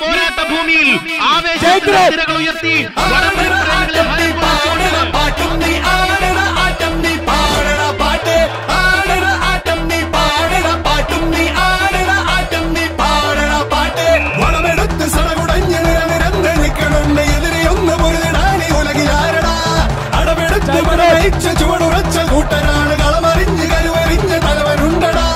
പോരാട്ട ഭൂമിയിൽ ആവേശത്തിരകൾ ഉയർത്തി ചുവടുറച്ച കൂട്ടരാണ് കളമറിഞ്ഞ് കരുവറിഞ്ഞ് തലവനുണ്ടടാ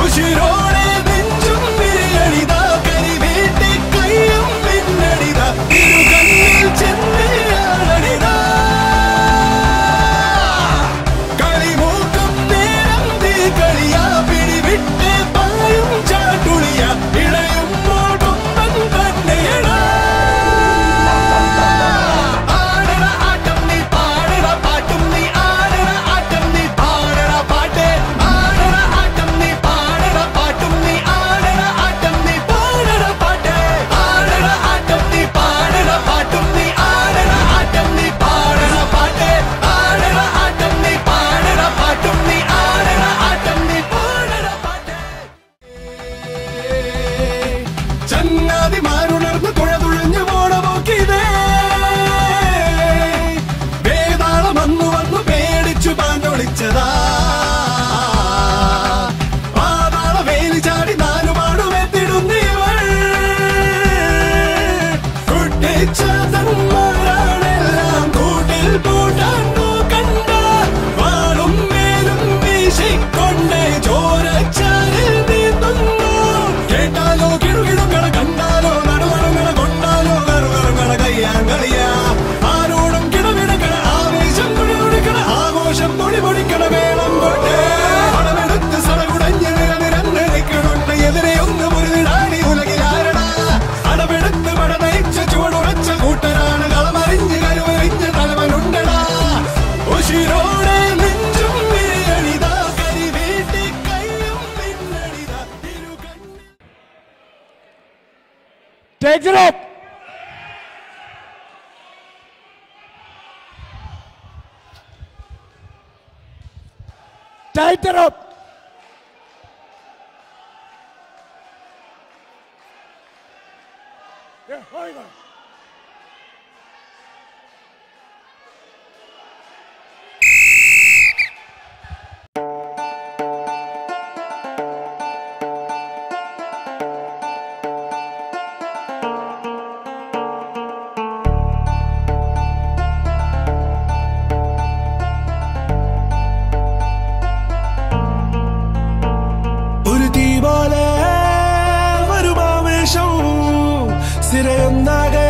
ഉശിരോടെ നെഞ്ചും വിരിയണിതാ കരി വീട്ടി കയ്യും പിന്നടിതാ ഇരുകണ്ണിൽ ചെന്നടിതാ കളിമൂക്കും നേരം തീ കളിയാ പിടിവിട്ട് പായും ചാട്ടുളിയ ഇളയുമ്പോൾ കൊമ്പൻ തന്നെയടാ ചങ്ങാതിമാരുണർന്ന് തുഴതുഴഞ്ഞു പോണപോക്കിതേ വേതാളം വന്നു വന്നു പേടിച്ചു പാഞ്ഞൊളിച്ചതാ പാതാള വേലി ചാടി നാലുപാടുമെത്തിടുന്നീവൾ കുട്ടിച്ചതന്മാരാണെല്ലാം കൂട്ടിൽ പൂട്ടാൻ നോക്കണ്ട വാളും മേലും വീശിക്കൊണ്ടേ ചോരച്ചാലിൽ നീന്തുന്നു കേട്ടാലോ കിടുകിടുങ്ങണ കണ്ടാലോ നടുവണങ്ങണ കൊണ്ടാലോ കറുകറുങ്ങണ കയ്യാങ്കളിയാ ആരോടും കിടവിടക്കണ ആവേശം തുടിതുടിക്കണ ആഘോഷം പൊടിപൊടിക്കണ വേണം കൊണ്ടേ പണമെടുത്ത് സടകുടഞ്ഞ് നിരനിരന്ന് നിൽക്കണുണ്ട് എതിരെ ഒന്ന് മുരുതിടാനി ഉലകിലാരടാ അടവെടുത്ത് പട നയിച്ച ചുവടുറച്ച കൂട്ടരാണ് കളമറിഞ്ഞ് കരുവറിഞ്ഞ് തലവനുണ്ടടാ ഉശിരോടെ നെഞ്ചും വിരിയണിതാ കരി വീട്ടി കയ്യും പിന്നടിതാ ഇരുകണ്ണിൽ Take it up. Tighten it up. Yeah, hold on. ഒരു തീ പോലെ വരുമാവേശം സിരയൊന്നാകെ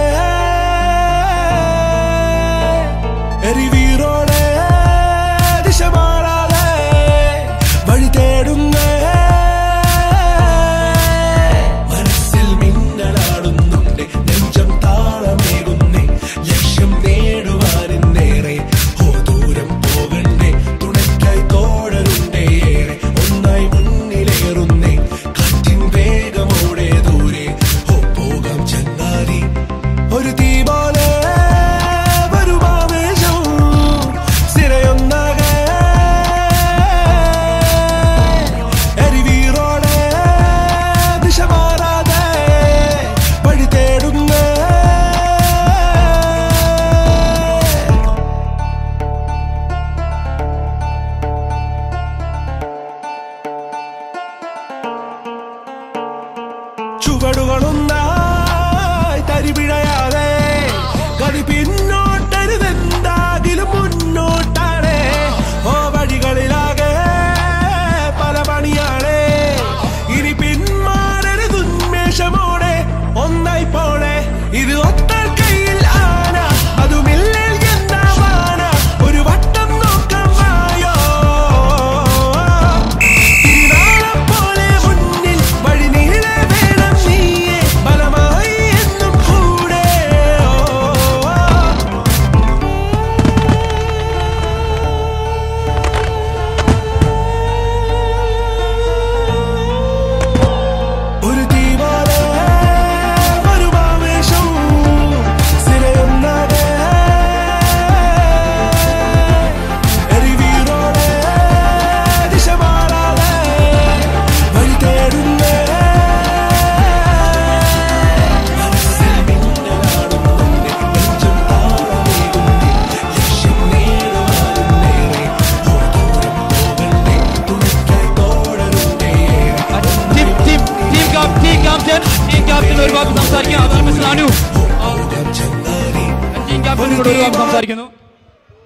സംസാരിക്കുന്നു.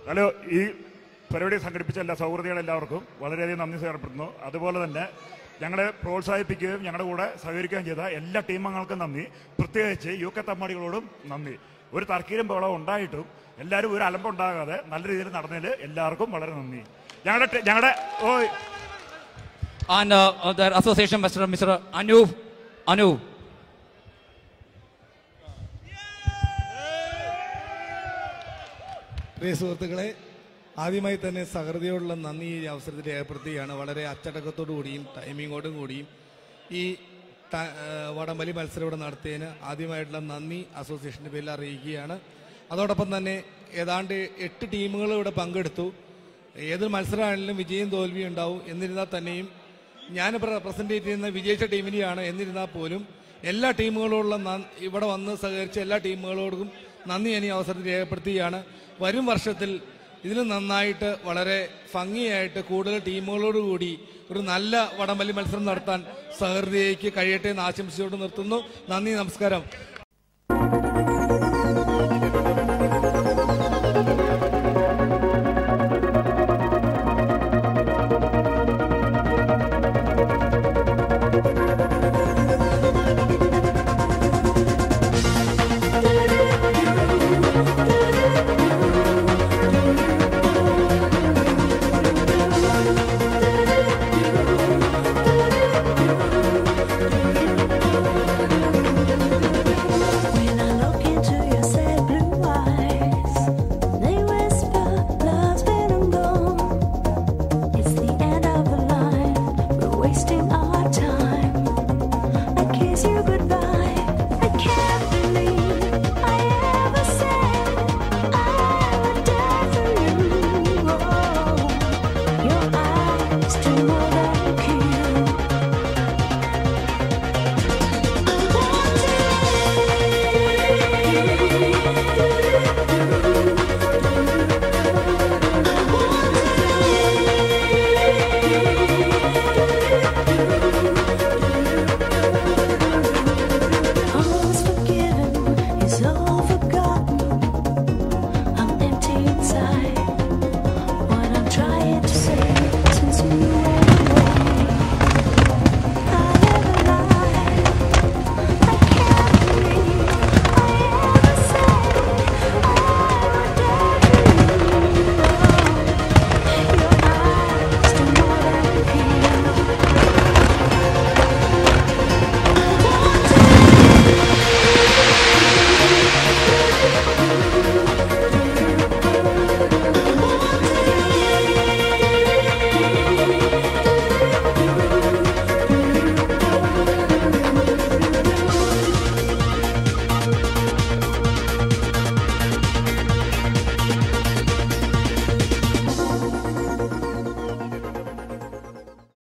ഹലോ, ഈ പരിപാടി സംഘടിപ്പിച്ച എല്ലാ സൗഹൃദങ്ങളെല്ലാവർക്കും വളരെയധികം നന്ദി സമർപ്പിക്കുന്നു. അതുപോലെ തന്നെ ഞങ്ങളെ പ്രോത്സാഹിപ്പിക്കുകയും ഞങ്ങളുടെ കൂടെ സഹകരിക്കുകയും ചെയ്ത എല്ലാ ടീമംഗങ്ങൾക്കും നന്ദി. പ്രത്യേകിച്ച് UK തമ്മാടികളോടും നന്ദി. ഒരു തർക്കീലും ബഹളവും ഉണ്ടായിട്ടും എല്ലാവരും ഒരു അലമ്പുണ്ടാകാതെ നല്ല രീതിയിൽ നടന്നതിൽ എല്ലാവർക്കും വളരെ നന്ദി. ഞങ്ങളുടെ അസോസിയേഷൻ മിസ്റ്റർ അനൂപ്. പ്രിയ സുഹൃത്തുക്കളെ, ആദ്യമായി തന്നെ സഹൃദയോടുള്ള നന്ദി ഈ അവസരത്തിൽ രേഖപ്പെടുത്തുകയാണ്. വളരെ അച്ചടക്കത്തോടു കൂടിയും ടൈമിങ്ങോടും കൂടിയും ഈ വടംവലി മത്സരം ഇവിടെ നടത്തിയതിന് ആദ്യമായിട്ടുള്ള നന്ദി അസോസിയേഷൻ്റെ പേരിൽ അറിയിക്കുകയാണ്. അതോടൊപ്പം തന്നെ ഏതാണ്ട് 8 ടീമുകൾ ഇവിടെ പങ്കെടുത്തു. ഏതൊരു മത്സരമാണെങ്കിലും വിജയം തോൽവിയും ഉണ്ടാവും. എന്നിരുന്നാൽ തന്നെയും ഞാൻ റെപ്രസെൻറ്റേറ്റ് ചെയ്യുന്ന വിജയിച്ച ടീമിനെയാണ്. എന്നിരുന്നാൽ പോലും എല്ലാ ടീമുകളോടുള്ള ഇവിടെ വന്ന് സഹകരിച്ച എല്ലാ ടീമുകളോടും നന്ദി ഞാൻ ഈ അവസരത്തിൽ രേഖപ്പെടുത്തുകയാണ്. വരും വർഷത്തിൽ ഇതിന് നന്നായിട്ട് വളരെ ഭംഗിയായിട്ട് കൂടുതൽ ടീമുകളോടുകൂടി ഒരു നല്ല വടംവലി മത്സരം നടത്താൻ സഹൃദയയ്ക്ക് കഴിയട്ടെ എന്ന് ആശംസിച്ചുകൊണ്ട് നിർത്തുന്നു. നന്ദി, നമസ്കാരം.